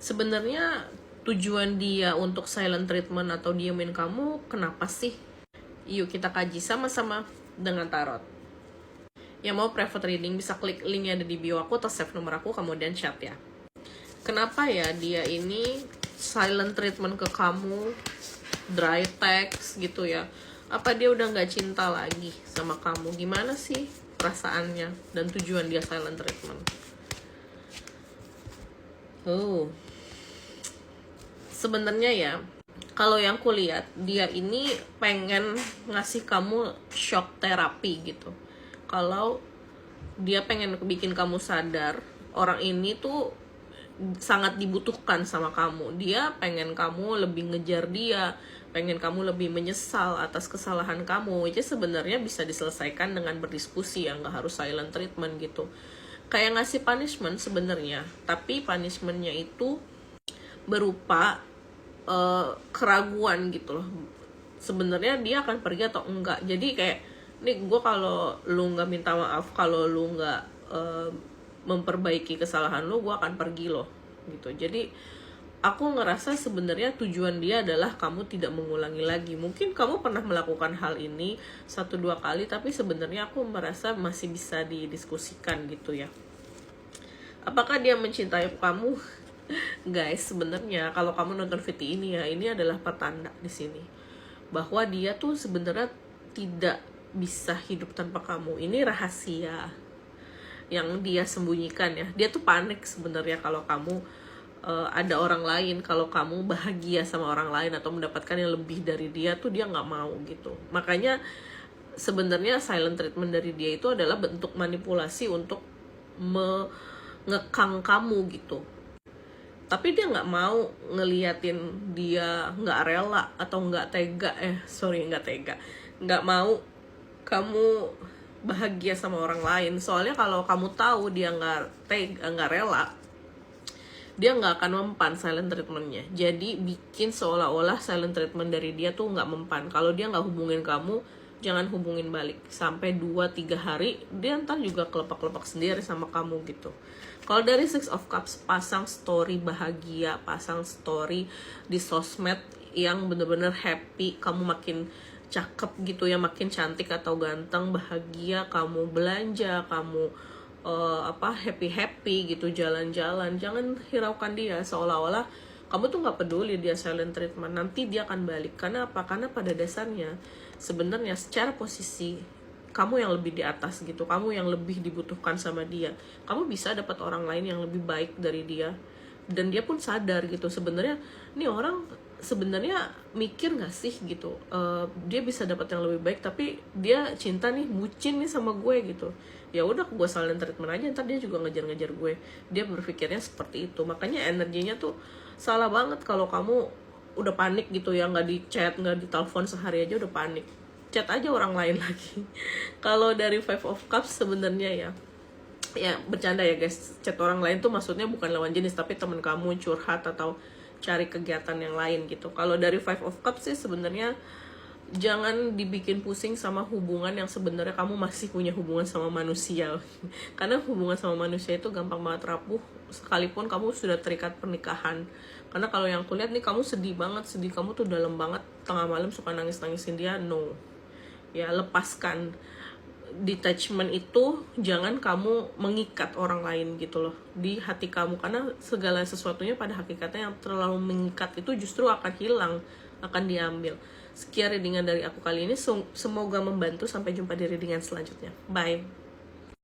Sebenarnya tujuan dia untuk silent treatment atau diemin kamu kenapa sih? Yuk kita kaji sama-sama dengan tarot. Yang mau private reading bisa klik link yang ada di bio aku atau save nomor aku kemudian chat ya. Kenapa ya dia ini silent treatment ke kamu, dry text gitu ya? Apa dia udah nggak cinta lagi sama kamu? Gimana sih perasaannya dan tujuan dia silent treatment? Sebenarnya ya, kalau yang kulihat dia ini pengen ngasih kamu shock terapi gitu. Kalau dia pengen bikin kamu sadar orang ini tuh sangat dibutuhkan sama kamu. Dia pengen kamu lebih ngejar dia, pengen kamu lebih menyesal atas kesalahan kamu. Itu sebenarnya bisa diselesaikan dengan berdiskusi ya, nggak harus silent treatment gitu. Kayak ngasih punishment sebenarnya, tapi punishmentnya itu berupa keraguan gitu loh. Sebenarnya dia akan pergi atau enggak. Jadi kayak nih, gue kalau lu nggak minta maaf, kalau lu nggak memperbaiki kesalahan lu, gue akan pergi loh gitu. Jadi aku ngerasa sebenarnya tujuan dia adalah kamu tidak mengulangi lagi. Mungkin kamu pernah melakukan hal ini 1-2 kali, tapi sebenarnya aku merasa masih bisa didiskusikan gitu ya. Apakah dia mencintai kamu? Guys, sebenarnya kalau kamu nonton video ini ya, ini adalah pertanda di sini bahwa dia tuh sebenarnya tidak bisa hidup tanpa kamu. Ini rahasia yang dia sembunyikan ya. Dia tuh panik sebenarnya kalau kamu ada orang lain, kalau kamu bahagia sama orang lain atau mendapatkan yang lebih dari dia tuh dia nggak mau gitu. Makanya sebenarnya silent treatment dari dia itu adalah bentuk manipulasi untuk mengekang kamu gitu. Tapi dia nggak mau ngeliatin dia nggak rela atau nggak tega, nggak mau kamu bahagia sama orang lain. Soalnya kalau kamu tahu dia nggak rela, dia nggak akan mempan silent treatmentnya. Jadi bikin seolah-olah silent treatment dari dia tuh nggak mempan. Kalau dia nggak hubungin kamu, jangan hubungin balik. Sampai 2-3 hari, dia ntar juga kelepak-kelepak sendiri sama kamu gitu. Kalau dari Six of Cups, pasang story bahagia, pasang story di sosmed yang bener-bener happy, kamu makin cakep gitu ya, makin cantik atau ganteng, bahagia, kamu belanja, kamu happy gitu, jalan-jalan. Jangan hiraukan dia seolah-olah kamu tuh nggak peduli dia silent treatment. Nanti dia akan balik. Karena apa? Karena pada dasarnya sebenarnya secara posisi kamu yang lebih di atas gitu, kamu yang lebih dibutuhkan sama dia. Kamu bisa dapat orang lain yang lebih baik dari dia, dan dia pun sadar gitu. Sebenarnya nih orang sebenarnya mikir nggak sih gitu, dia bisa dapat yang lebih baik tapi dia cinta nih, bucin nih sama gue gitu. Ya udah, gue silent treatment aja, ntar dia juga ngejar-ngejar gue. Dia berpikirnya seperti itu. Makanya energinya tuh salah banget kalau kamu udah panik gitu ya, nggak di chat, nggak di telepon sehari aja udah panik, chat aja orang lain lagi. Kalau dari Five of Cups sebenarnya ya bercanda ya guys, chat orang lain tuh maksudnya bukan lawan jenis, tapi temen kamu curhat atau cari kegiatan yang lain gitu. Kalau dari Five of Cups sih sebenarnya jangan dibikin pusing sama hubungan yang sebenarnya kamu masih punya hubungan sama manusia. Karena hubungan sama manusia itu gampang banget rapuh sekalipun kamu sudah terikat pernikahan. Karena kalau yang kulihat nih, kamu sedih banget, kamu tuh dalam banget, tengah malam suka nangis-nangisin dia. No ya, lepaskan. Detachment itu jangan kamu mengikat orang lain gitu loh di hati kamu, karena segala sesuatunya pada hakikatnya yang terlalu mengikat itu justru akan hilang, akan diambil. Sekian readingan dari aku kali ini, semoga membantu. Sampai jumpa di readingan selanjutnya. Bye.